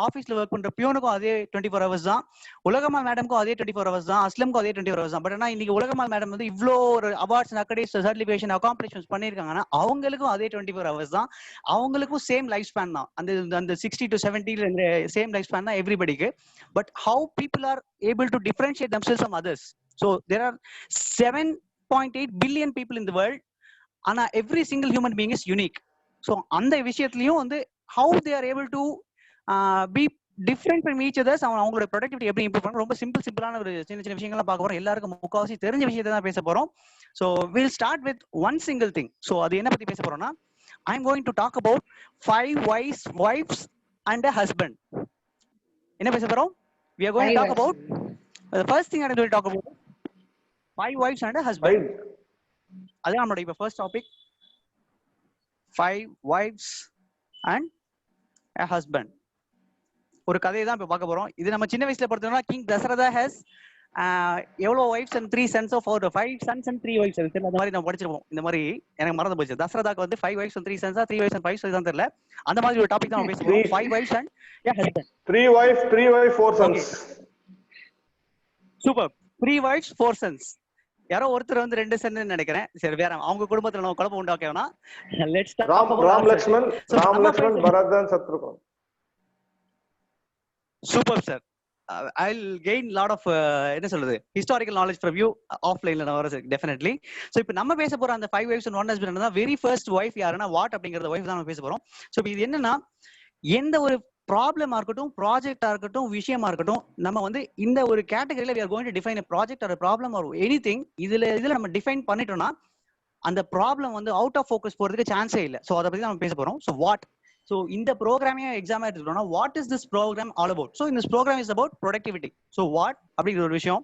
ஆஃபீஸ்ல ஒர்க் பண்ற பியூனுக்கும் அதே 24 ஹவர்ஸ் தான், உலகமால் மேடம்க்கும் அதே 24 ஹவர்ஸ் தான், அஸ்லம்க்கும் அதே 24 ஹவர்ஸ் தான். பட் ஆனா இன்னைக்கு உலகமால் மேடம் வந்து இவ்வளோ ஒரு அவார்ட்ஸ், அக்கடேஸ், சர்டிஃபிகேஷன், அகாம்ப்ளிஷ்மெண்ட்ஸ் பண்ணியிருக்காங்கன்னா அவங்களுக்கும் அதே 24 ஹவர்ஸ் தான், அவங்களுக்கும் சேம் லைஃப் ஸ்பேன் தான். அந்த 60 to 70 சேம் லைஃப் ஸ்பேன் தான் எவ்ரிபடிக்கு. But how people are able to differentiate themselves from others. So there are 7.8 billion people in the world. ஆனா every single human being is unique. So அந்த விஷயத்துலயும் வந்து how they are able to be different from each others, அவங்களோட productivity எப்படி improve பண்ணணும், ரொம்ப சிம்பிளான ஒரு சின்ன சின்ன விஷயங்கள்லாம் பார்க்க போறோம். எல்லாருக்கும் முக்கால்வாசி தெரிஞ்ச விஷயத்தை தான் பேச போறோம். So will start with one single thing. ஸோ அது என்ன பத்தி பேச போறோம்னா, I am going to talk about 5 wives and a husband. என்ன பேச போறோம்? We are going to talk about the first thing I am going to talk about 5 wives and a husband. அதான் நம்மளோட இப்ப first topic, 5 wives and a husband. ஒரு கதையை தான் இப்ப பார்க்க போறோம். இது நம்ம சின்ன வயசுல பார்த்தோம்னா கிங் தசரதா ஹஸ் எவ்வளோ wives and 3 sons of 5 sons and 3 wives அந்த மாதிரி நம்ம படிச்சிருப்போம். இந்த மாதிரி எனக்கு மறந்து போச்சு. தசரதாக்கு வந்து 5 wives and 3 sons, 3 wives and 5 sons தான் தெரியல. அந்த மாதிரி ஒரு டாபிக் தான் நம்ம பேச போறோம். 5 wives and a husband. 3 wives 4 sons. Super. 3 wives 4 sons. யாரோ ஒருத்தர் வந்து 2 சன் நினைக்கிறேன். சரி, வேற அவங்க குடும்பத்துல நம்ம குழப்பம் உண்டாக்கவேனா. Let's talk about Ram Lakshman Bharathan Shatrughan. Super sir. I'll gain lot of என்ன சொல்றது historical knowledge from you offline ல வர definitely. So இப்போ நம்ம பேச போற அந்த 5 wives and 1 husband தான் very first wife யாருன்னா வாட் அப்படிங்கறத wife தான் நம்ம பேச போறோம். So இது என்னன்னா, எந்த ஒரு ப்ராப்ளமா இருக்கட்டும், ப்ராஜெக்டா இருக்கட்டும், விஷயமா இருக்கட்டும், நம்ம வந்து இந்த ஒரு கேட்டகரியில we are going to define a project or a problem or anything. இதுல நம்ம டிஃபைன் பண்ணிட்டோம்னா அந்த ப்ராப்ளம் வந்து அவுட் ஆஃப் ஃபோக்கஸ் போறதுக்கு சான்ஸே இல்லை. ஸோ அதை பத்தி நம்ம பேச போறோம். ஸோ வாட், ஸோ இந்த ப்ரோக்ராமையும் எக்ஸாம் எடுத்துக்கிட்டோம்னா what is this program all about. So இந்த program is about productivity. So what அப்படிங்கிற ஒரு விஷயம்,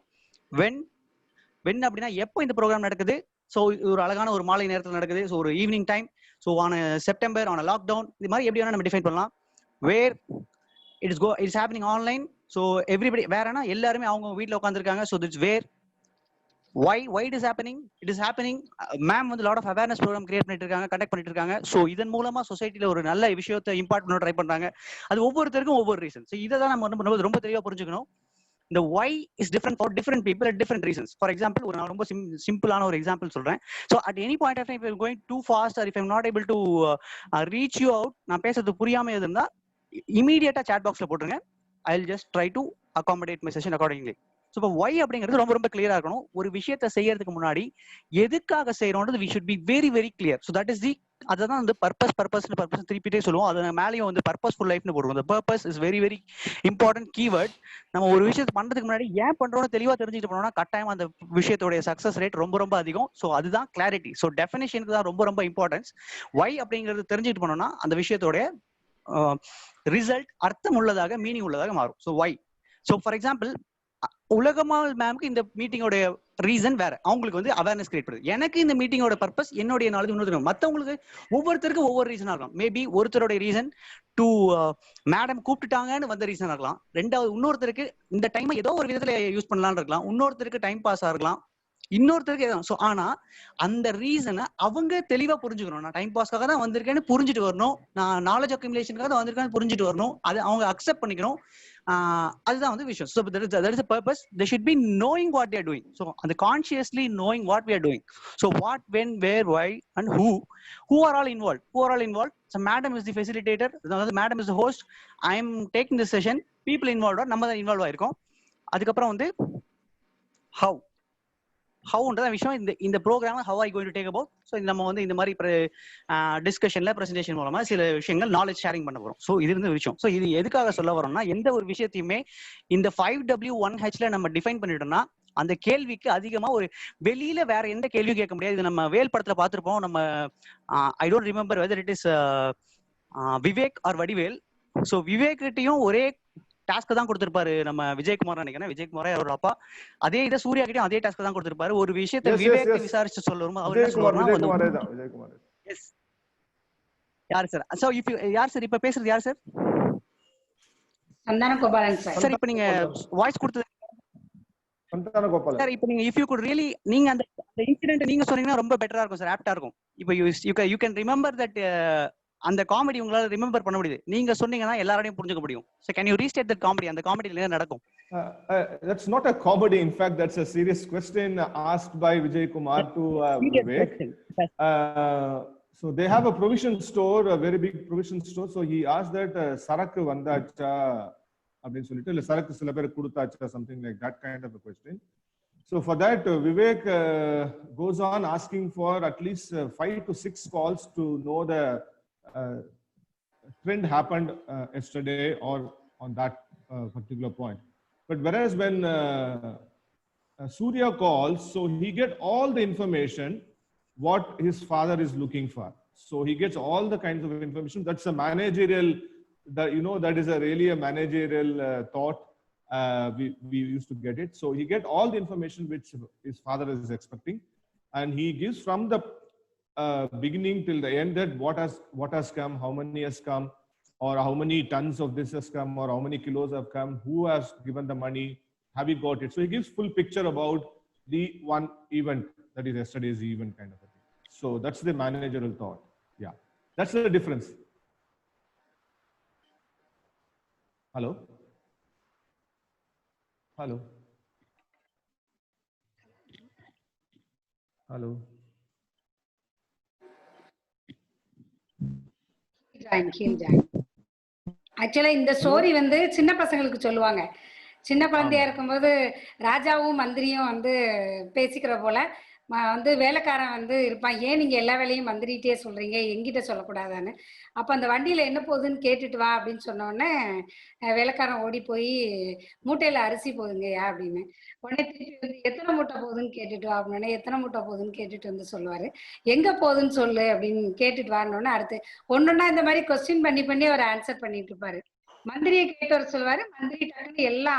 வென் அப்படின்னா எப்போ இந்த ப்ரோக்ராம் நடக்குது. ஸோ ஒரு அழகான ஒரு மாலை நேரத்தில் நடக்குது. ஸோ ஒரு ஈவினிங் டைம். ஸோ ஆன செப்டம்பர், ஆன லாக்டவுன், இது மாதிரி எப்படி வேணா நம்ம டிஃபைன் பண்ணலாம். Where it's happening online. So everybody வேறனா எல்லாருமே அவங்க வீட்டில் உட்காந்துருக்காங்க. So that's where. why it is happening, it is happening. Ma'am வந்து lot of awareness program create பண்ணிட்டு இருக்காங்க, கண்டக்ட் பண்ணிட்டு இருக்காங்க. ஸோ இதன் மூலமா சொசைட்டில ஒரு நல்ல விஷயத்தை இம்பார்ட் பண்ண ட்ரை பண்றாங்க. அது ஒவ்வொருத்தருக்கும் ஒவ்வொரு ரீசன். ஸோ இதை தான் நம்ம ரொம்ப தெளிவா புரிஞ்சுக்கணும். இந்த why is different for different people at different reasons. For example, ஒரு நான் ரொம்ப சிம்பிளான ஒரு எக்ஸாம்பிள் சொல்றேன். So at any point of time if I'm going too fast or if I'm not able to reach you out, நான் பேசுறது புரியாம இருந்தா இமீடியட்டா சாட் பாக்ஸ்ல போட்டுருங்க. I'll just try to accommodate my session accordingly. So இப்போ Y அப்படிங்கிறது ரொம்ப ரொம்ப கிளியரா இருக்கணும். ஒரு விஷயத்தை செய்யறதுக்கு முன்னாடி எதுக்காக செய்யறோம்ன்றது we should be very very clear. So that is the, அதுதான் வந்து பர்பஸ் திருப்பிட்டே சொல்லுவோம். அது மேலேயும் வந்து பர்பஸ்ஃபுல் லைஃப்னு போடுவோம். அந்த purpose is very very important keyword. நம்ம ஒரு விஷயத்தை பண்றதுக்கு முன்னாடி ஏன் பண்றோம்னு தெளிவா தெரிஞ்சுட்டு போனோம்னா கட்டாயம் அந்த விஷயத்தோட சக்சஸ் ரேட் ரொம்ப ரொம்ப அதிகம். ஸோ அதுதான் கிளாரிட்டி. ஸோ டெஃபினேஷனுக்கு தான் ரொம்ப ரொம்ப இம்பார்ட்டன்ஸ். ஒய் அப்படிங்கிறது தெரிஞ்சுட்டு போனோம்னா அந்த விஷயத்தோட ரிசல்ட் அர்த்தம் உள்ளதாக, மீனிங் உள்ளதாக மாறும். So why. So for example, உலகமால் மேம்க்கு இந்த மீட்டிங்கோட ரீசன் வேற, அவங்களுக்கு வந்து அவேர்னஸ் கிரியேட் பண்ணுது. எனக்கு இந்த மீட்டிங்கோட பர்பஸ் என்னுடைய நாலேஜ் இன்னொரு, மற்றவங்களுக்கு ஒவ்வொருத்தருக்கும் ஒவ்வொரு ரீசனா இருக்கலாம். மேபி ஒருத்தருடைய ரீசன் டு மேடம் கூப்பிட்டுட்டாங்கன்னு வந்த ரீசனா இருக்கலாம். ரெண்டாவது இன்னொருத்தருக்கு இந்த டைமை ஏதோ ஒரு விதத்துல யூஸ் பண்ணலாம்னு இருக்கலாம். இன்னொருத்தருக்கு டைம் பாஸ் ஆகலாம். இன்னொருத்தருக்கு எதாவது. ஸோ ஆனா அந்த ரீசனை அவங்க தெளிவா புரிஞ்சுக்கணும். நான் டைம் பாஸ்க்காக தான் வந்திருக்கேன்னு புரிஞ்சுட்டு வரணும். நான் நாலேஜ் அக்யூமுலேஷனுக்காக தான் வந்திருக்கேன்னு புரிஞ்சுட்டு வரணும். அது அவங்க அக்செப்ட் பண்ணிக்கணும். அதுதான் வந்து விஷயம். So that is a purpose. They should be knowing what they are doing. So and consciously knowing what we are doing. So what, when, where, why and who are all involved. So madam is the facilitator, madam is the host. I am taking this session. People involved, நம்ம தான் involve ஆயிருக்கோம். அதுக்கப்புறம் வந்து ஹவுன்றத விஷயம். இந்த programme how I going to take about. So நம்ம வந்து இந்த மாதிரி டிஸ்கஷன்ல பிரசன்டேஷன் மூலமா சில விஷயங்கள் நாலேஜ் ஷேரிங் பண்ண போறோம். ஸோ இது இருந்த விஷயம். ஸோ இது எதுக்காக சொல்ல வரோம்னா, எந்த ஒரு விஷயத்தையுமே இந்த 5W1Hல நம்ம டிஃபைன் பண்ணிட்டோம்னா அந்த கேள்விக்கு அதிகமா ஒரு வெளியில வேற எந்த கேள்வியும் கேட்க முடியாது. இது நம்ம வேல் படத்துல பார்த்திருப்போம். நம்ம I don't remember whether it is Vivek or Vadivel. So Vivek கிட்டையும் ஒரே டாஸ்க் தான் கொடுத்திருப்பாரு நம்ம விஜயகுமார் நினைக்கிறேன். விஜயகுமாரே அவரோட அப்பா. அதே இதை சூர்யா கிட்டயும் அதே டாஸ்க் தான் கொடுத்திருப்பாரு. ஒரு விஷயத்தை விவேக் விசாரிச்சு சொல்லுவோம். அவர் என்ன சொல்லுவாருன்னா, எஸ் யார் சார்? சோ இஃப் யார் சார் இப்ப பேசுறது? யார் சார்? சந்தான கோபாலன் சார். சார் இப்ப நீங்க வாய்ஸ் கொடுத்தது சந்தான கோபாலன் சார். இப்ப நீங்க இஃப் யூ குட் ரியலி நீங்க அந்த இன்சிடென்ட் நீங்க சொன்னீங்கன்னா ரொம்ப பெட்டரா இருக்கும் சார், ஆப்டா இருக்கும். இப்போ யூ கேன் ரிமெம்பர் தட் அந்த காமெடி உங்களால ரிமெம்பர் பண்ண முடியுது. நீங்க சொன்னீங்கன்னா எல்லாரையும் புரிஞ்சுக்க முடியும். So can you restate that comedy? அந்த காமெடில என்ன நடக்கும்? That's not a comedy. In fact, that's a serious question asked by Vijay Kumar to Vivek. So they have a provision store, a very big provision store. So he asked that Sarak vandacha அப்படினு சொல்லிட்டு இல்ல சரக்கு சில பேர் கொடுத்தாச்சா something like that kind of a question. So for that Vivek goes on asking for at least 5 to 6 calls to know the trend happened yesterday or on that particular point. But whereas when Surya calls, so he gets all the information what his father is looking for. So he gets all the kinds of information. That's a managerial, that is a really a managerial thought. We used to get it. So he get all the information which his father is expecting, and he gives from the beginning till the end that what has come, how many has come, or how many tons of this has come, or how many kilos have come, who has given the money, have you got it. So he gives full picture about the one event, that is yesterday's event kind of a thing. So that's the managerial thought. Yeah, that's the difference. Hello. ஆக்சுவலா இந்த story வந்து சின்ன பசங்களுக்கு சொல்லுவாங்க. சின்ன குழந்தையா இருக்கும்போது ராஜாவும் மந்திரியும் வந்து பேசிக்கிற போல வந்து வேலைக்காரன் வந்து இருப்பான், ஏன் நீங்க எல்லா வேலையும் மந்திரிட்டே சொல்றீங்க, எங்கிட்ட சொல்லக்கூடாதான்னு. அப்ப அந்த வண்டியில என்ன போகுதுன்னு கேட்டுட்டு வா அப்படின்னு சொன்ன உடனே வேலைக்காரன் ஓடி போய் மூட்டையில அரிசி போகுதுங்கய்யா அப்படின்னு. உடனே திருப்பி வந்து எத்தனை மூட்டை போகுதுன்னு கேட்டுட்டு வா அப்படின்னு, எத்தனை மூட்டை போகுதுன்னு கேட்டுட்டு வந்து சொல்லுவாரு. எங்க போகுதுன்னு சொல்லு அப்படின்னு கேட்டுட்டு வான்னு அடுத்து ஒன்னொன்னா இந்த மாதிரி கொஸ்டின் பண்ணி அவர் ஆன்சர் பண்ணிட்டு இருப்பாரு. மந்திரியை கேட்டவர் சொல்லுவாரு, மந்திரி டக்குன்னு எல்லா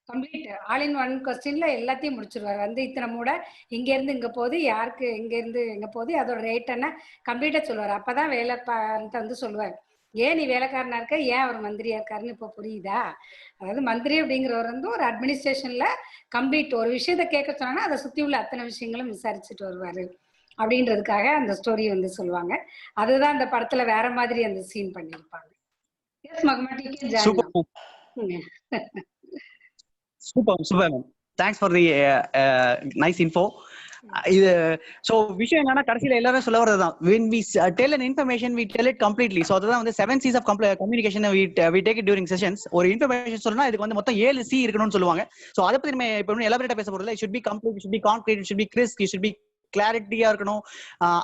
கம்ப்ளீட் ஆல் இன் ஒன் கொஸ்டின்ல எல்லாத்தையும் முடிச்சிருவாரு. வந்து இத்தனை மூடை இங்க இருந்து இங்க போகுது, யாருக்கு இங்க இருந்து எங்க போகுது, அதோட ரேட் என்ன கம்ப்ளீட்டா சொல்லுவாரு. அப்பதான் வேலைக்காரன்ட்ட வந்து சொல்லுவாரு, ஏன் நீ வேலைக்காரனா இருக்க, ஏன் அவர் மந்திரியா இருக்காருன்னு இப்ப புரியுதா. அதாவது மந்திரி அப்படிங்கிறவர் வந்து ஒரு அட்மினிஸ்ட்ரேஷன்ல கம்ப்ளீட் ஒரு விஷயத்த கேட்க சொன்னா அதை சுத்தி உள்ள அத்தனை விஷயங்களும் விசாரிச்சுட்டு வருவாரு அப்படின்றதுக்காக அந்த ஸ்டோரி வந்து சொல்லுவாங்க. அதுதான் அந்த படத்துல வேற மாதிரி அந்த சீன் பண்ணிருப்பாங்க. Super. Thanks for the nice info. இது சோ விஷயம் என்னன்னா கடைசியில எல்லாரும் சொல்ல வரதுதான், when we tell an information we tell it completely. So அதுதான் வந்து 7 C's of communication we take it during sessions. ஒரு இன்ஃபர்மேஷன் சொல்லணும்னா இதுக்கு வந்து மொத்தம் 7 C இருக்கணும்னு சொல்லுவாங்க. சோ அதை பத்தி நம்ம இப்ப இன்னும் எலாபரேட்டா பேச போறதுல, it should be complete, it should be concrete, it should be crisp, it should be கிளாரிட்டியா இருக்கணும்.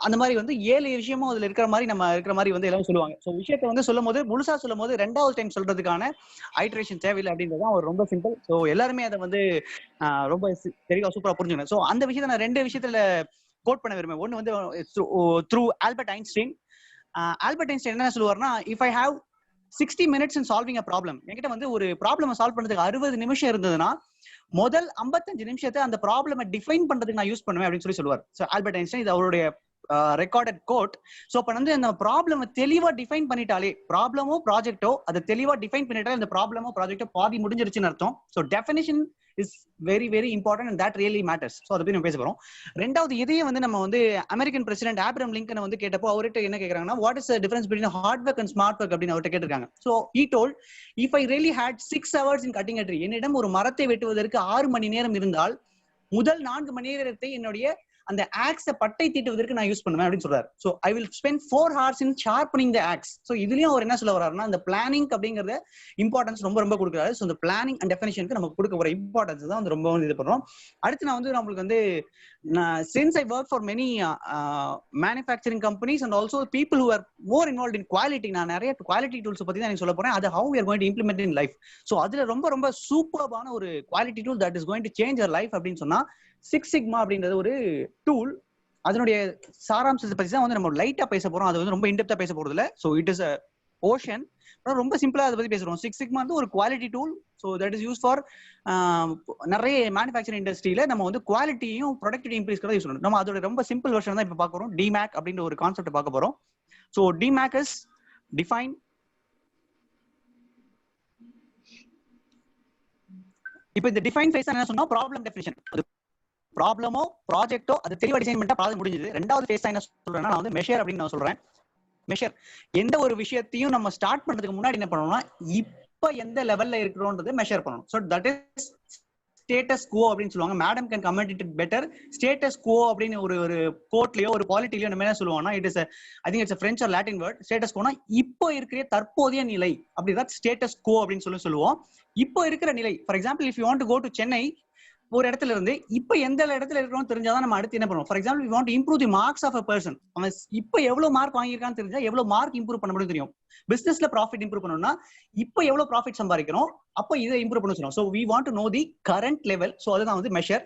அந்த மாதிரி வந்து 7 விஷயமும் அதுல இருக்கிற மாதிரி நம்ம இருக்கிற மாதிரி வந்து எல்லாரும் சொல்லுவாங்க. ஸோ விஷயத்தை வந்து சொல்லும் போது முழுசா சொல்லும் போது 2வது டைம் சொல்றதுக்கான ஐட்ரேஷன் தேவையில்லை அப்படின்றதான் ஒரு ரொம்ப சிம்பிள். ஸோ எல்லாருமே அதை வந்து ரொம்ப தெளிவா சூப்பரா புரிஞ்சுக்கணும். ஸோ அந்த விஷயத்த நான் 2 விஷயத்துல கோட் பண்ண விரும்புவேன். ஒன்னு வந்து through Albert Einstein. Albert Einstein என்ன சொல்லுவார்னா, if I have 60 minutes in solving a problem, என்கிட்ட வந்து ஒரு ப்ராப்ளம் சால்வ் பண்றதுக்கு 60 நிமிஷம் இருந்ததுன்னா முதல் 55 நிமிஷத்தை அந்த ப்ராப்ளமை டிஃபைன் பண்றதுக்கு நான் யூஸ் பண்ணுவேன் அப்படின்னு சொல்லுவார். ஸோ ஆல்பர்ட் ஐன்ஸ்டைன், இது அவருடைய ரெக்கார்டட் கோட். ஸோ அப்ப வந்து அந்த ப்ராப்ளம் தெளிவா டிஃபைன் பண்ணிட்டாலே, ப்ராப்ளமோ ப்ராஜெக்டோ அதை தெளிவா டிஃபைன் பண்ணிட்டாலே அந்த ப்ராப்ளமோ ப்ராஜெக்டோ பாதி முடிஞ்சிருச்சுன்னு அர்த்தம். So definition is very very important and that really matters. So அதை பத்தி நம்ம பேச போறோம். 2வது இதையே வந்து நம்ம வந்து அமெரிக்கன் பிரசிடென்ட் ஆப்ரஹாம் லிங்கன் வந்து கேட்டப்போ அவர்கிட்ட என்ன கேக்குறாங்கன்னா, what is the difference between hard work and smart work அப்படின்னு அவர்கிட்ட கேட்டிருக்காங்க. So he told, if I really had 6 hours in cutting a tree, என்னிடம் ஒரு மரத்தை வெட்டுவதற்கு 6 மணி நேரம் இருந்தால் முதல் 4 மணி நேரத்தை என்னுடைய அந்த ஆக்ஸை பட்டை தீட்டுவதற்கு நான் யூஸ் பண்ணுவேன் அப்படின்னு சொல்றாரு. So I will spend 4 hours in sharpening the axe. So இதுலயும் அவர் என்ன சொல்ல வர்றாருன்னா, இந்த பிளானிங் அப்படிங்கறத இம்பார்ட்டன்ஸ் ரொம்ப ரொம்ப கொடுக்குறாரு. ஸோ இந்த பிளானிங் அண்ட் டெஃபினிஷனுக்கு நமக்கு கொடுக்க போற இம்பார்ட்டன்ஸ் தான் வந்து ரொம்ப இது பண்றோம். அடுத்து நான் வந்து நம்மளுக்கு வந்து since I work for many manufacturing companies and also people who are more involved in quality, நான் நிறைய குவாலிட்டி டூல்ஸ் பத்தி தான் சொல்ல போறேன். அது how we are going to implement in life. So அதுல ரொம்ப ரொம்ப சூப்பர்பான ஒரு quality tool that is going to change your life அப்படின்னு சொன்னா சிக்ஸ் சிக்மா அப்படின்றது ஒரு டூல். அதனுடைய சாராம்சத்தை பத்தி தான் வந்து நம்ம லைட்டா பேச போறோம். அது வந்து ரொம்ப இன்டெப்தா பேச போறது இல்ல. So it is a ocean, ரொம்ப சிம்பிளா அதை பத்தி பேசுறோம். சிக்ஸ் சிக்மா வந்து ஒரு quality tool. So that is use for நிறைய மேனுஃபேக்சரிங் இண்டஸ்ட்ரியில நம்ம வந்து குவாலிட்டியும் ப்ரொடக்டிவிட்டி இன்க்ரீஸ் யூஸ் பண்ணணும். நம்ம அதோட ரொம்ப சிம்பிள் வெர்ஷன் தான் இப்ப பார்க்க போறோம். டிமேக் அப்படின்ற ஒரு கான்செப்ட் பார்க்க போறோம். So DMAIC is define. இப்போ இந்த டிஃபைன் ஃபேஸ் என்ன சொன்னா, ப்ராப்ளம் டெஃபினிஷன். ப்ராப்ளமோ ப்ராஜெக்டோ அது தெளிவா டிசைன் பண்ணிட்டா ப்ராப்ளம் முடிஞ்சது. 2வது ஃபேஸ் என்ன சொல்றேன்னா, நான் வந்து மெஷர் அப்படின்னு நான் சொல்றேன். மெஷர். எந்த ஒரு விஷயத்தையும் நம்ம ஸ்டார்ட் பண்றதுக்கு முன்னாடி என்ன பண்ணணும்னா இப்ப எந்த லெவல்ல இருக்கிறோன்றதை மெஷர் பண்ணணும். So that is status quo அப்படின்னு சொல்லுவாங்க. Madam can comment it better. Status quo அப்படின்னு ஒரு கோர்ட்லயோ ஒரு பாலிட்டிலயோ நம்ம என்ன சொல்லுவாங்கன்னா, it is I think it's French or Latin word. Status குவோனா இப்போ இருக்கிற தற்போதைய நிலை, அப்படிதான் ஸ்டேட்டஸ் குவோ அப்படின்னு சொல்லுவோம். இப்போ இருக்கிற நிலை. For example if you want to go to Chennai, ஒரு இடத்துல இருந்து இப்ப எந்த இடத்துல இருக்கிறோம் தெரிஞ்சாதான் நம்ம அடுத்து என்ன பண்ணுவோம். For example we want to improve the marks of a person. அவன் இப்ப எவ்வளவு மார்க் வாங்கியிருக்கான்னு தெரிஞ்சா எவ்வளவு மார்க் இம்ப்ரூவ் பண்ண முடியும் தெரியும். பிசினஸ்ல ப்ராஃபிட் இம்ப்ரூவ் பண்ணணும்னா இப்ப எவ்வளவு ப்ராஃபிட் சம்பாதிக்கணும், அப்ப இதை இம்ப்ரூவ் பண்ண சொல்லுவோம். So we want to know the current level. So அதுதான் வந்து மெஷர்.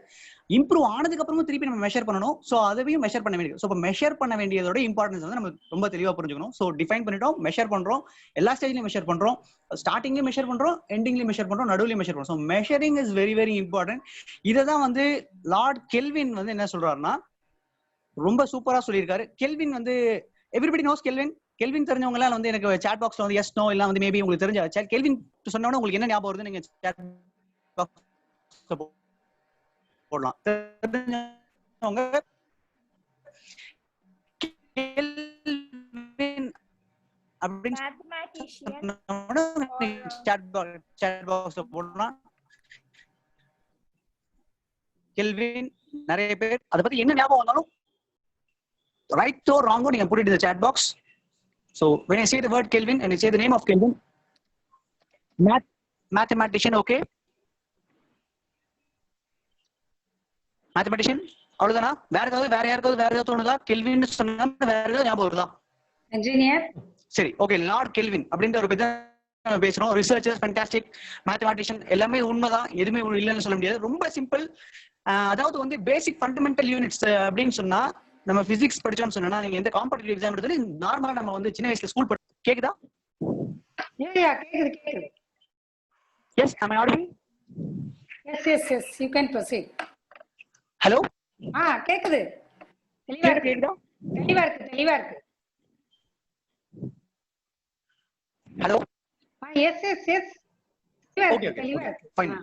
இம்ப்ரூவ் ஆனதுக்கு அப்புறமும் திருப்பி நம்ம மெஷர் பண்ணணும். ஸோ அதையும் மெஷர் பண்ண வேண்டியது. ஸோ இப்போ மெஷர் பண்ண வேண்டியதோட இம்பார்ட்டன்ஸ் வந்து நம்ம ரொம்ப தெளிவாக புரிஞ்சுக்கணும். ஸோ டிஃபைன் பண்ணிட்டோம், மெஷர் பண்றோம், எல்லா ஸ்டேஜ்லயும் மெஷர் பண்றோம், ஸ்டார்டிங்லயும் மெஷர் பண்றோம், எண்டிங்லயும் மெஷர் பண்றோம், நடுவுலயும் மெஷர் பண்றோம். So measuring is very very important. இதை தான் வந்து லார்ட் கெல்வின் வந்து என்ன சொல்றாருன்னா ரொம்ப சூப்பரா சொல்லியிருக்காரு. கெல்வின் வந்து எவ்ரிபடி நோஸ் கெல்வின். கெல்வின் தெரிஞ்சவங்க எல்லாம் வந்து எனக்கு சாட் பாக்ஸ்ல வந்து எஸ் நோ எல்லாம் வந்து மேபி உங்களுக்கு தெரிஞ்ச கெல்வின் சொன்னோட உங்களுக்கு என்ன ஞாபகம் வருது, நீங்க சாட் பாக்ஸ் போடலாம். தெரிஞ்சவங்க கெல்வின் அப்படின்னு சாட் பாக்ஸ்ல போடலாம். கெல்வின் நிறைய பேர் அதை பத்தி என்ன ஞாபகம் வந்தாலும் right or wrong நீங்க put it in the chat box. So when I say the word Kelvin and I say the name of Kelvin, mathematician, okay, mathematician அவ்வளவுதானா? வேற யாருக்காவது தோணுதா? கெல்வின் சொன்னா வேற ஏதாவது ஞாபகம் வருதா? இன்ஜினியர். சரி, ஓகே. லார்ட் கெல்வின் அப்படின்ற ஒரு பத்தி பேசுறோம். ரிசர்ச்சர், ஃபேண்டாஸ்டிக், மேத்தமேட்டிஷியன், எல்லாமே உண்மைதான், எதுவுமே இல்லைன்னு சொல்ல முடியாது. ரொம்ப சிம்பிள். அதாவது வந்து பேசிக் ஃபண்டமெண்டல் யூனிட்ஸ் அப்படின்னு சொன்னா நம்ம பிசிக்ஸ் படிச்சோம்னு சொன்னா நீங்க எந்த காம்படிட்டிவ் எக்ஸாம் எடுத்தாலும் நார்மலா நம்ம வந்து சின்ன வயசுல ஸ்கூல் கேக்குதா? கேக்குது. Yes, am I audible? Yes, you can proceed. Hello, கேக்குது. தெளிவா இருக்கு. Hello. Yes okay, fine.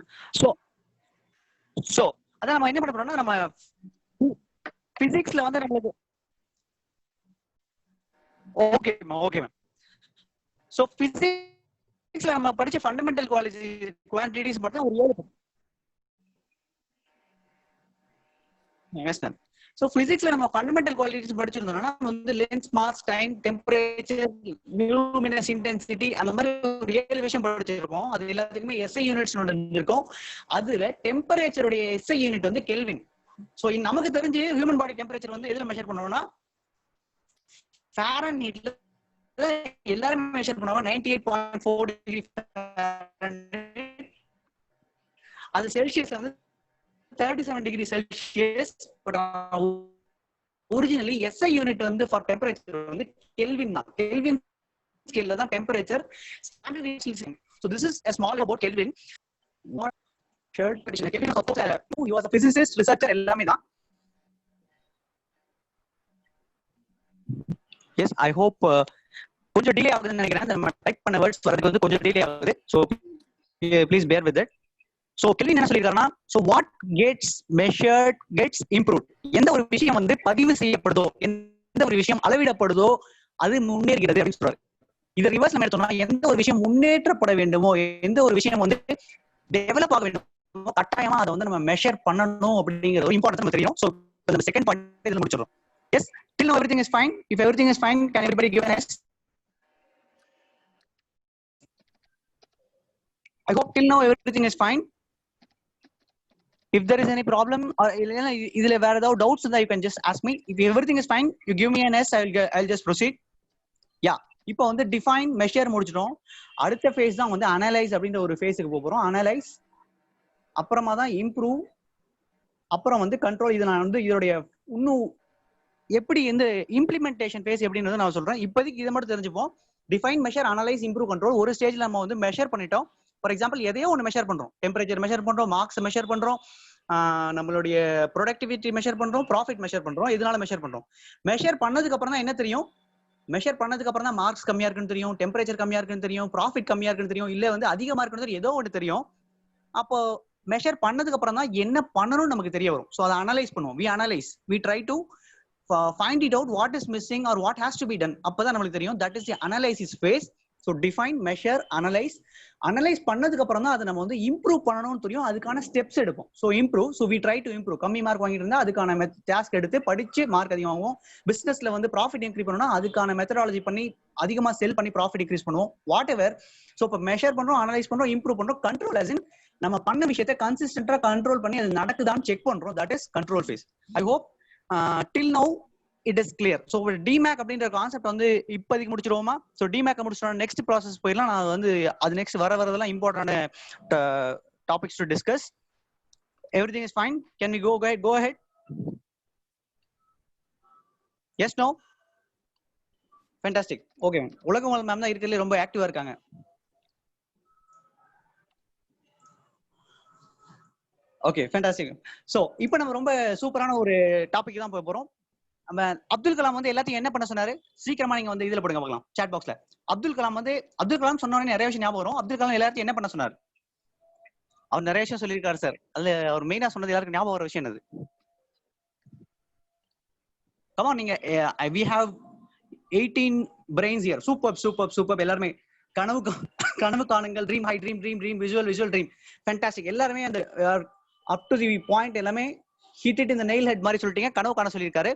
So அதான் நம்ம என்ன பண்ண போறோம்னா, நம்ம பிசிக்ஸ்ல வந்து நம்மளுக்கு ஓகே மேம். சோ பிசிக்ஸ்ல நம்ம படிச்ச ஃபண்டமெண்டல் குவான்டிட்டிஸ் பார்த்தா ஒரு 7. Yes ma'am. சோ பிசிக்ஸ்ல நம்ம ஃபண்டமெண்டல் குவாலிட்டிஸ் படிச்சிருந்தோம்னா வந்து lens, mass, time, temperature, luminous intensity, அந்த மாதிரி ஒரு 7 விஷயம் படிச்சிருக்கோம். அது எல்லாத்துக்குமே எஸ்ஐ யூனிட்ஸ் இருக்கும். அதுல டெம்பரேச்சருடைய எஸ்ஐ யூனிட் வந்து கெல்வின். சோ நமக்கு தெரிஞ்சு ஹியூமன் பாடி டெம்பரேச்சர் வந்து எதுல மெஷர் பண்ணுவோம்னா ஃபாரன்ஹீட்ல எல்லாரும் மெஷர் பண்ணுவாங்க. 98.4 டிகிரி ஃபாரன்ஹீட். அது செல்சியஸ் வந்து 37 degree Celsius. But originally SI unit வந்து ஃபார் டெம்பரேச்சர் வந்து கெல்வின் தான். கெல்வின் ஸ்கேல்ல தான் temperature standard. So this is a small about Kelvin. Shared petition. Kelvin of course you are a physicist, researcher, எல்லாமே தான். Yes, I hope கொஞ்சம் delay ஆகுதுன்னு நினைக்கிறேன். நம்ம டைப் பண்ண வேர்ட்ஸ் வரதுக்கு வந்து கொஞ்சம் டிலே ஆகுது. So please bear with it. So Kelvin என்ன சொல்லிருக்காருன்னா, so what gets measured gets improved. எந்த ஒரு விஷயம் வந்து பதிவு செய்யப்படுதோ, எந்த ஒரு விஷயம் அளவிடப்படுதோ அது முன்னேறுகிறது அப்படின்னு சொல்றாரு. இது ரிவர்ஸ் நம்ம எடுத்தோம்னா, எந்த ஒரு விஷயம் முன்னேற்றப்பட வேண்டுமோ, எந்த ஒரு விஷயம் வந்து டெவலப் ஆக வேண்டுமோ, கட்டாயமா அதை வந்து நம்ம மெஷர் பண்ணணும் அப்படிங்கிற ஒரு இம்பார்ட்டன்ஸ் நமக்கு தெரியும். சோ நம்ம செகண்ட் பாயிண்ட் இதுல முடிச்சிரோம். Yes, till now everything is fine. If everything is fine, can everybody give an yes? I hope till now everything is fine. If there is any problem or இதுல வேற ஏதாவது doubts இருந்தா you can just ask me. If everything is fine, you give me an yes, I'll just proceed. Yeah. இப்போ வந்து define, measure முடிச்சிட்டோம். அடுத்த face தான் வந்து அனலைஸ் அப்படின்ற ஒரு ஃபேஸுக்கு போறோம். அனலைஸ், அப்புறமா தான் இம்ப்ரூவ், அப்புறம் வந்து கண்ட்ரோல். இது நான் வந்து இதோடைய இன்னும் எப்படி இந்த இம்ப்ளிமெண்டேஷன் ஃபேஸ் எப்படின்றத நான் சொல்றேன். இப்போதைக்கு இதை மட்டும் தெரிஞ்சுப்போம். Define, measure, analyse, improve, control. ஒரு ஸ்டேஜ்ல நம்ம வந்து மெஷர் பண்ணிட்டோம். ஃபார் எக்ஸாம்பிள் எதையோ ஒன்று மெஷர் பண்றோம். டெம்பரேச்சர் மெஷர் பண்றோம், மார்க்ஸ் மெஷர் பண்றோம், நம்மளுடைய ப்ரொடக்டிவிட்டி மெஷர் பண்றோம், ப்ராஃபிட் மெஷர் பண்றோம். இதனால மெஷர் பண்றோம். மெஷர் பண்ணதுக்கு அப்புறம் தான் என்ன தெரியும்? மெஷர் பண்ணதுக்கு அப்புறம் தான் மார்க்ஸ் கம்மியா இருக்குன்னு தெரியும், டெம்பரேச்சர் கம்மியா இருக்குன்னு தெரியும், ப்ராஃபிட் கம்மியா இருக்குன்னு தெரியும், இல்ல வந்து அதிகமா இருக்குன்னு தெரியும், ஏதோ ஒன்று தெரியும். அப்போ மெஷர் பண்ணதுக்கு அப்புறம் தான் என்ன பண்ணணும்னு நமக்கு தெரிய வரும். ஸோ அதை அனலைஸ் பண்ணுவோம். We analyse, we try to find it out what is missing or what has to be done. அப்பதான் நம்மளுக்கு தெரியும். That is the analysis phase. So define, measure, analyze பண்ணதுக்கு அப்புறம் தான் அதை நம்ம வந்து இம்ப்ரூவ் பண்ணணும்னு தெரியும். அதுக்கான ஸ்டெப்ஸ் எடுப்போம். So improve, so we try to improve. கம்மி மார்க் வாங்கிட்டு இருந்தா அதுக்கான டாஸ்க் எடுத்து படிச்சு மார்க் அதிகம் ஆகும். பிசினஸ்ல வந்து ப்ராஃபிட் இன்க்ரீஸ் பண்ணணும்னா அதுக்கான மெத்தடாலஜி பண்ணி அதிகமா செல் பண்ணி ப்ராஃபிட் இன்க்ரீஸ் பண்ணுவோம். Whatever. ஸோ இப்போ மெஷர் பண்றோம், அனலைஸ் பண்றோம், இம்ப்ரூவ் பண்றோம். கண்ட்ரோல் as in நம்ம பண்ண விஷயத்தை கன்சிஸ்டன்டா கண்ட்ரோல் பண்ணி அது நடக்குதான்னு செக் பண்றோம். That is control phase. I hope till now it is clear. So DMAC அப்படின்ற கான்செப்ட் வந்து இப்போதைக்கு முடிச்சிருவோமா? ஸோ DMAC முடிச்சிட்டோம், நெக்ஸ்ட் ப்ராசஸ் போயிடலாம். நான் வந்து அது நெக்ஸ்ட் வரதெல்லாம் important topics to discuss. Everything is fine. Can we go ahead? Yes, no? Fantastic. Okay. உலகமல் மேம் தான் இருக்கிறதுல ரொம்ப ஆக்டிவா இருக்காங்க. Okay, fantastic. ஸோ இப்போ நம்ம ரொம்ப சூப்பரான ஒரு டாபிக் தான் போக போறோம். நம்ம அப்துல் கலாம் வந்து எல்லாத்தையும் என்ன பண்ண சொன்னாரு? சீக்கிரமா நீங்க வந்து இதுல போடுங்க பார்க்கலாம், சாட் பாக்ஸ்ல. அப்துல் கலாம் சொன்ன நிறைய விஷயம் ஞாபகம் வரும். அப்துல் கலாம் எல்லாத்தையும் என்ன பண்ண சொன்னாரு? அவர் நிறைய விஷயம் சொல்லியிருக்காரு சார். அதுல அவர் மெயினா சொன்னது எல்லாருக்கும் ஞாபகம் வர விஷயம் என்னது? கமான், நீங்க we have 18 brains here. Super. எல்லாருமே கனவு காணுங்கள், dream high, dream visual dream. Fantastic. எல்லாருமே அந்த அப் டு தி பாயிண்ட் எல்லாமே hit it in the nail head மாதிரி சொல்லிட்டீங்க. கனவு காண சொல்லியிருக்காரு.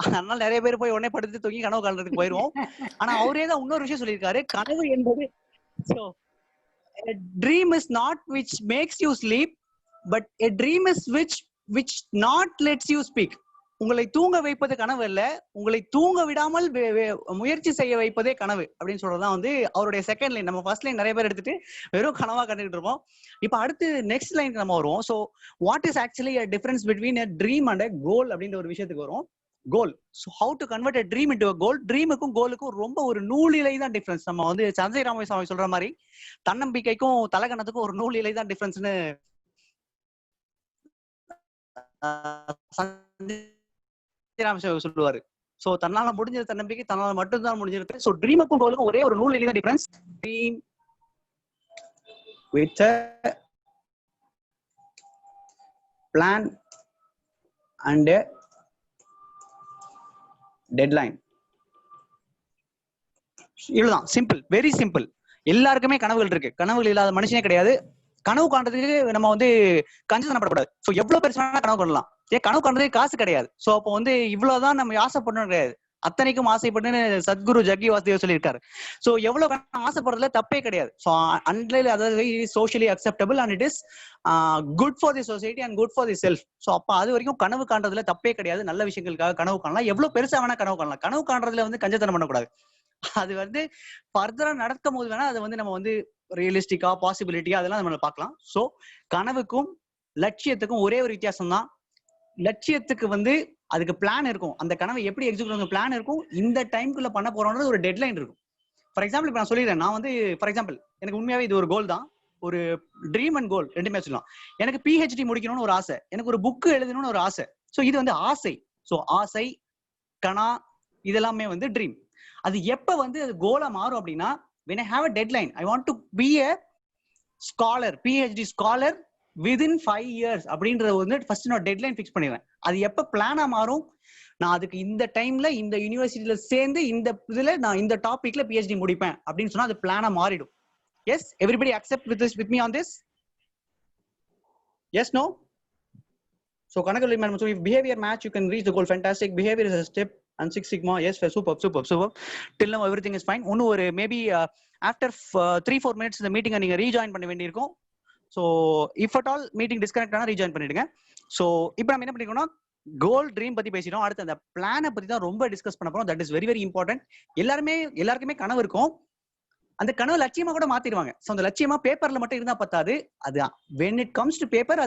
அதனால நிறைய பேர் போய் உடனே படுத்து தூக்கி கனவு காண்றதுக்கு போயிருவோம். ஆனா அவரே தான் இன்னொரு விஷயம் சொல்லியிருக்காரு. கனவு என்பது a dream is not which makes you sleep, but a dream is which not lets you speak. உங்களை தூங்க வைப்பது கனவு இல்ல, உங்களை தூங்க விடாமல் முயற்சி செய்ய வைப்பதே கனவு அப்படின்னு சொல்றதுதான் வந்து அவருடைய செகண்ட் லைன். நம்ம ஃபர்ஸ்ட் லைன் நிறைய பேர் எடுத்துட்டு வெறும் கனவா கண்டுகிட்டு இருப்போம். இப்ப அடுத்து நெக்ஸ்ட் லைனுக்கு நம்ம வருவோம். So what is actually a difference between a dream and a goal அப்படின்ற ஒரு விஷயத்துக்கு வரும். Goal. So how to convert a dream into a goal. ட்ரீமுக்கும் கோலுக்கும் ரொம்ப ஒரு நூலிலை தான் டிஃபரன்ஸ். நம்ம வந்து சஞ்சய் ராமசாமி சொல்ற மாதிரி தன்னம்பிக்கைக்கும் தலகணத்துக்கும் ஒரு நூலிலை தான் டிஃபரன்ஸ்னு சொல்லுவாரு. சோ தன்னால முடிஞ்ச தன்னம்பிக்கை தன்னால மட்டும்தான் முடிஞ்சிருக்கு. சோ ட்ரீமுக்கும் கோலுக்கும் ஒரே ஒரு நூலிலை தான் difference. Dream with plan and deadline. இவ்வளவுதான். Simple, very simple. எல்லாருக்குமே கனவுகள் இருக்கு. கனவுகள் இல்லாத மனுஷனே கிடையாது. கனவு காண்றதுக்கு நம்ம வந்து கஞ்சத்தனப்படக்கூடாது. ஸோ எவ்வளவு பெருசான கனவு காணலாம். கனவு காண்றதுக்கு காசு கிடையாது. ஸோ அப்போ வந்து இவ்வளவுதான் நம்ம ஆசைப்படணும் கிடையாது. அத்தனைக்கும் ஆசைப்பட்டு சத்குரு ஜக்கி வாசுதேவ் சொல்லியிருக்காரு. ஸோ எவ்வளவு ஆசைப்படுறதுல தப்பே கிடையாது. ஸோ அன்லைல் அதாவது socially acceptable and it is good for the society and good for the self. So அப்போ அது வரைக்கும் கனவு காண்றதுல தப்பே கிடையாது. நல்ல விஷயங்களுக்காக கனவு காணலாம். எவ்வளவு பெருசா வேணா கனவு காணலாம். கனவு காண்றதுல வந்து கஞ்சத்தனம் பண்ணக்கூடாது. அது வந்து ஃபர்தரா நடக்கும் போது வேணா அதை வந்து நம்ம வந்து ரியலிஸ்டிக்கா பாசிபிலிட்டியா அதெல்லாம் நம்ம பார்க்கலாம். ஸோ கனவுக்கும் லட்சியத்துக்கும் ஒரே ஒரு வித்தியாசம் தான். லட்சியத்துக்கு வந்து அதுக்கு பிளான் இருக்கும். அந்த கனவை எப்படி எக்ஸிக்யூட் பிளான் இருக்கும். இந்த டைம்குள்ள பண்ண போறோம்ன்றது ஒரு டெட்லைன் இருக்கும். ஃபார் எக்ஸாம்பிள் இப்ப நான் சொல்லிடுறேன். நான் வந்து ஃபார் எக்ஸாம்பிள் எனக்கு உண்மையாவே இது ஒரு கோல் தான். ஒரு ட்ரீம் அண்ட் கோல் ரெண்டுமே சொல்லலாம். எனக்கு PhD முடிக்கணும்னு ஒரு ஆசை, எனக்கு ஒரு புக் எழுதணும்னு ஒரு ஆசை. ஸோ இது வந்து ஆசை. ஸோ ஆசை, கனா இதெல்லாமே வந்து ட்ரீம். அது எப்ப வந்து அது கோலா மாறும் அப்படின்னா, when I have a deadline, I want to be a scholar, PhD scholar within 5 years அப்படின்றது வந்து ஃபர்ஸ்ட் நான் டெட்லைன் ஃபிக்ஸ் பண்ணிடுறேன். அது எப்ப பிளானா மாறும், நான் அதுக்கு இந்த டைம்ல இந்த யூனிவர்சிட்டியில சேர்ந்து இந்த இதுல நான் இந்த டாபிக்ல PhD முடிப்பேன் அப்படின்னு சொன்னா அது பிளானா மாறிடும். Yes, everybody accept with me on this? Yes, no? So Kanakali madam, so if behavior match, you can reach the goal. Fantastic. Behavior is a step and 6 sigma. Yes, super. Till now everything is fine. ஒன்னு ஒரு maybe after 3-4 minutes இந்த மீட்டிங்கை நீங்க rejoin பண்ண வேண்டியிருக்கும். So if at all meeting disconnect ஆனால் rejoin பண்ணிடுங்க. So இப்போ நம்ம என்ன பண்ணிக்கோன்னா கோல் ட்ரீம் பத்தி பேசிட்டோம். அடுத்து அந்த பிளானை பத்தி தான் ரொம்ப டிஸ்கஸ் பண்ண போறோம். That is very very important. எல்லாருக்குமே கனவு இருக்கும். அந்த கனவு லட்சியமா கூட மாத்திடுவாங்க. ஸோ அந்த லட்சியமா பேப்பர்ல மட்டும் இருந்தா பத்தாது. அது when it comes to paper,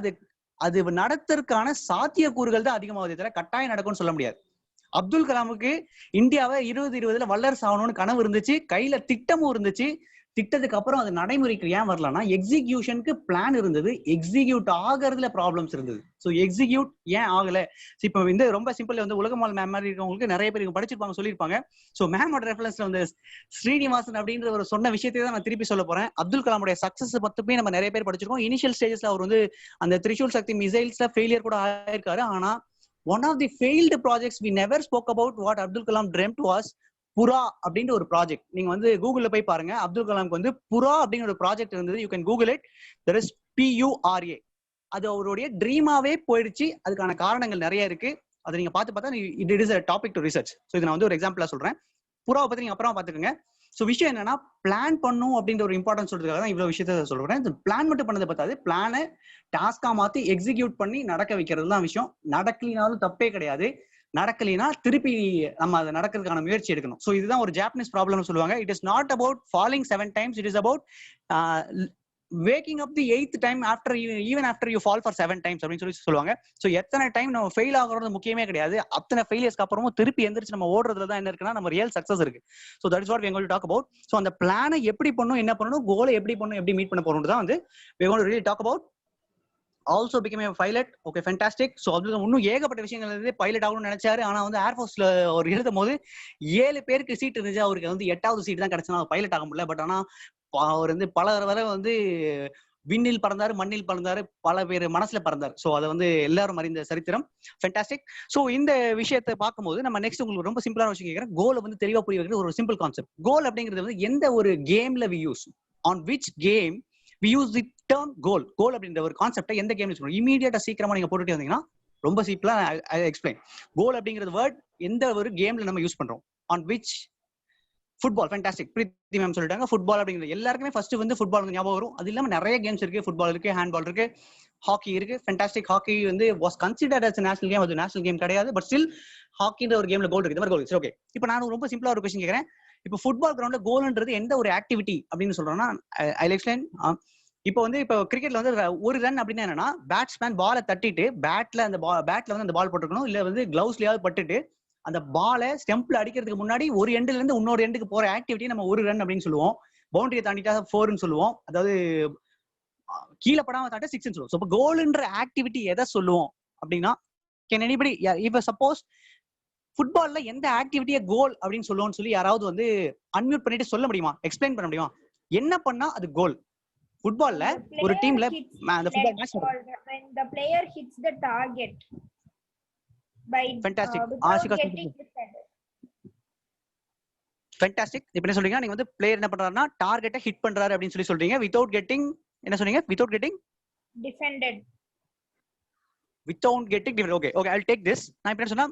அது நடத்துறதுக்கான சாத்தியக்கூறுகள் தான் அதிகமாகுது தவிர கட்டாயம் நடக்கும்னு சொல்ல முடியாது. அப்துல் கலாமுக்கு இந்தியாவை 2020 வல்லரசு ஆகணும்னு கனவு இருந்துச்சு, கையில திட்டமும் இருந்துச்சு. திட்டத்துக்கு அப்புறம் அது நடைமுறைக்கு ஏன் வரலன்னா எக்ஸிகியூஷனுக்கு பிளான் இருந்தது, எக்ஸிக்யூட் ஆகிறதுல ப்ராப்ளம்ஸ் இருந்தது. ஸோ எக்ஸிக்யூட் ஏன் ஆகல? இப்போ வந்து ரொம்ப சிம்பிள் வந்து உலகமால் மேம் மாதிரி இருக்கவங்களுக்கு நிறைய பேர் படிச்சிருப்பாங்க, சொல்லியிருப்பாங்க. ஸோ மேமோட ரெஃபரன்ஸ்ல வந்து ஸ்ரீனிவாசன் அப்படின்ற ஒரு சொன்ன விஷயத்தை தான் நான் திருப்பி சொல்ல போறேன். அப்துல் கலாமுடைய சக்சஸ் பத்துமே நம்ம நிறைய பேர் படிச்சிருக்கோம். இனிஷியல் ஸ்டேஜஸ்ல அவர் வந்து அந்த திரிசூல் சக்தி மிசைல்ஸ்ல ஃபெயிலியர் கூட ஆயிருக்காரு. ஆனா One of the failed projects we never spoke about what Abdul Kalam dreamt was புறா அப்படின்ற ஒரு ப்ராஜெக்ட். நீங்க வந்து கூகுள்ல போய் பாருங்க, அப்துல் கலாம்க்கு வந்து புறா அப்படிங்கிற ஒரு ப்ராஜெக்ட் இருந்தது. You can Google it. There is PURA. அது அவருடைய ட்ரீமாவே போயிடுச்சு. அதுக்கான காரணங்கள் நிறைய இருக்கு. அதை நீங்க பார்த்தா it is a topic to research. So இது நான் வந்து ஒரு எக்ஸாம்பிளா சொல்றேன். புறாவை பத்தி நீங்க அப்புறமா பாத்துக்கோங்க. ஸோ விஷயம் என்னன்னா, பிளான் பண்ணும் அப்படின்ற ஒரு இம்பார்ட்டன்ஸ் சொல்றதுக்காக தான் இவ்வளவு விஷயத்த சொல்றேன். இந்த பிளான் மட்டும் பண்ணதை பார்த்தாது, பிளானை டாஸ்கா மாத்தி எக்ஸிக்யூட் பண்ணி நடக்க வைக்கிறது தான் விஷயம். நடக்கலினாலும் தப்பே கிடையாது. நடக்கலினா திருப்பி நம்ம அதை நடக்கிறதுக்கான முயற்சி எடுக்கணும். ஸோ இதுதான் ஒரு ஜாப்பனீஸ் ப்ராப்ளம் சொல்லுவாங்க. It is not about falling 7 times, it is about waking up the 8th time even after you fall for 7 times அப்படின்னு சொல்லுவாங்க. ஸோ எத்தனை டைம் நம்ம ஃபெயில் ஆகுறது முக்கியமே கிடையாது. அத்தனை ஃபெயிலியர்ஸ்க்கு அப்புறமும் திருப்பி எந்திரிச்சு நம்ம ஓடுறதுல தான் என்ன இருக்குன்னா நம்ம ரியல் சக்சஸ் இருக்கு. So that is what we are going to talk about. So அந்த பிளானை எப்படி பண்ணணும், என்ன பண்ணணும், கோலை எப்படி பண்ணணும், எப்படி மீட் பண்ண போறோம் தான் வந்து we are going to really talk about. Also become a pilot. Okay, fantastic. So அது இன்னும் ஏகப்பட்ட விஷயங்கள் இருந்து பைலட் ஆகணும்னு நினைச்சாரு. ஆனா வந்து ஏர்ஃபோர்ஸ்ல அவர் எழுதும் போது 7 பேருக்கு சீட் இருந்துச்சு, அவருக்கு வந்து 8வது சீட் தான் கிடைச்சா பைலட் ஆக முடியல. பட் ஆனா அவர் வந்து பல வரை வந்து விண்ணில் பறந்தாரு, மண்ணில் பறந்தாரு, பல பேர் மனசுல பறந்தாரு. ஸோ அதை வந்து எல்லாரும் அறிந்த சரித்திரம். ஃபேண்டாஸ்டிக். ஸோ இந்த விஷயத்தை பார்க்கும்போது நம்ம நெக்ஸ்ட் உங்களுக்கு ரொம்ப சிம்பிளான விஷயம் கேட்கிறேன். கோலை வந்து தெளிவா புரிய வைக்கிறது ஒரு சிம்பிள் கான்செப்ட். கோல் அப்படிங்கிறது வந்து எந்த ஒரு கேம்ல we use, on which game we use the term goal. goal அப்படின்ற ஒரு கான்செப்டை எந்த கேம் யூஸ் பண்ணுவோம்? இமீடியட்டா சீக்கிரமா நீங்க போட்டுட்டே வந்தீங்கன்னா ரொம்ப சிம்பிளா ஐ எக்ஸ்பிளைன். கோல் அப்படிங்கிறது வேர்ட் எந்த ஒரு கேம்ல நம்ம யூஸ் பண்றோம்? on which football. Fantastic. Preethi ma'am சொல்லிட்டாங்க. ஃபுட்பால் அப்படிங்கிறது எல்லாருக்குமே ஃபர்ஸ்ட் வந்து ஃபுட்பால் வந்து ஞாபகம் வரும். அது இல்லாம நிறைய கேம்ஸ் இருக்கு. ஃபுட்பால் இருக்கு, ஹேண்ட்பால் இருக்கு, ஹாக்கி இருக்கு. ஃபேண்டாஸ்டிக். ஹாக்கி வந்து was considered as a national game. அது நேஷனல் கேம் கிடையாது. பட் ஸ்டில் ஹாக்கின்ற ஒரு கேம்ல கோல் இருக்கு. இந்த மாதிரி கோல். ஓகே, இப்போ நான் ரொம்ப சிம்பிளா ஒரு கொஸ்டின் கேட்கிறேன். இப்போ ஃபுட்பால் கிரவுண்ட்ல கோல்ன்றது எந்த ஒரு ஆக்டிவிட்டி அப்படின்னு சொல்றோம்னா ஐ எக்ஸ்பிளைன். இப்போ வந்து இப்போ கிரிக்கெட்ல வந்து ஒரு ரன் அப்படின்னா என்னன்னா, பேட்ஸ்மேன் பாலை தட்டிட்டு பேட்ல வந்து அந்த பால் போட்டுக்கணும், இல்ல வந்து கிளவுஸ்லயாவது பட்டுட்டு அந்த பாலை ஸ்டெம்ப்ல அடிக்கிறதுக்கு முன்னாடி ஒரு எண்ட்ல இருந்து இன்னொரு எண்டுக்கு போற ஆக்டிவிட்டி நம்ம ஒரு ரன் அப்படின்னு சொல்லுவோம். பவுண்டரியை தாண்டிட்டா 4ன்னு சொல்லுவோம். அதாவது கீழே படாம தாண்ட 6ன்னு சொல்லுவோம். ஸோ இப்போ கோல்ன்ற ஆக்டிவிட்டி எதை சொல்லுவோம் அப்படின்னா, கேன் எனிபடி இப்ப சப்போஸ் ஃபுட்பால்ல எந்த ஆக்டிவிட்டியை கோல் அப்படின்னு சொல்லுவோம்னு சொல்லி யாராவது வந்து அன்மியூட் பண்ணிட்டு சொல்ல முடியுமா? எக்ஸ்பிளைன் பண்ண முடியுமா? என்ன பண்ணா அது கோல்? ஃபுட்பால்ல ஒரு டீம்ல அந்த football match when the player hits the target by fantastic. Ashika fantastic. இப்போ என்ன சொல்றீங்க? நீங்க வந்து பிளேயர் என்ன பண்றாருன்னா டார்கெட்டை ஹிட் பண்றாரு அப்படின்னு சொல்லி சொல்றீங்க. without getting என்ன சொன்னீங்க? without getting defended. without getting defended. okay I'll take this. நான் இப்ப என்ன சொன்னா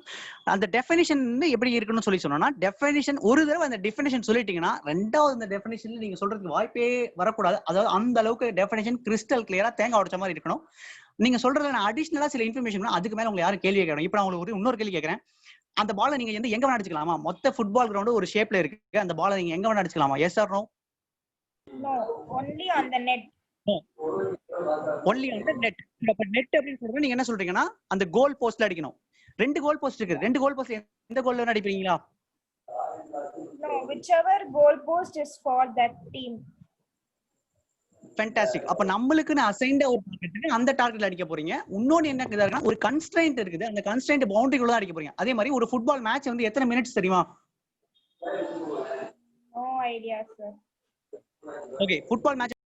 அந்த டெஃபினிஷன் எப்படி இருக்குன்னு சொல்லி சொன்னா, டெஃபினிஷன் ஒரு தடவை அந்த டெஃபினிஷன் சொல்லிட்டீங்கன்னா ரெண்டாவது அந்த டெஃபினிஷன்ல நீங்க சொல்றதுக்கு வாய்ப்பே வரக்கூடாது. அதாவது அந்த அளவுக்கு டெஃபினிஷன் கிறிஸ்டல் கிளியரா தேங்காய் உடைச்ச மாதிரி இருக்கணும். நீங்க சொல்றதுல நான் அடிஷனலா சில இன்ஃபர்மேஷன் அதுக்கு மேல உங்களுக்கு யாரும் கேள்வி கேட்கணும். இப்போ நான் உங்களுக்கு இன்னொரு கேள்வி கேட்கறேன். அந்த பாலை நீங்க எங்க வேணா அடிச்சுக்கலாமா? மொத்த ஃபுட்பால் கிரவுண்ட் ஒரு ஷேப்ல இருக்கு. அந்த பாலை நீங்க எங்க வேணா அடிச்சுக்கலாமா? Yes or no? No, only on the net. only on the net. அப்ப நெட் அப்படின்னு சொல்றது நீங்க என்ன சொல்றீங்கன்னா அந்த கோல் போஸ்ட்ல அடிக்கணும். 2 கோல் போஸ்ட் இருக்கு. 2 கோல் போஸ்ட் எந்த கோல்ல வேணா அடிப்பீங்களா? No, whichever goal post is for that team. Fantastic. அப்ப நம்மளுக்குன்னு அசைன்ட் ஒரு டார்கெட் இருக்கு, அந்த டார்கெட்ல அடிக்க போறீங்க. இன்னொன்னு என்ன இருக்குன்னா ஒரு கன்ஸ்ட்ரெயின்ட் இருக்குது, அந்த கன்ஸ்ட்ரெயின்ட் பவுண்டரிக்குள்ள தான் அடிக்க போறீங்க. அதே மாதிரி ஒரு ஃபுட்பால் மேட்ச் வந்து எத்தனை மினிட்ஸ் தெரியுமா? No idea, sir. Okay, football match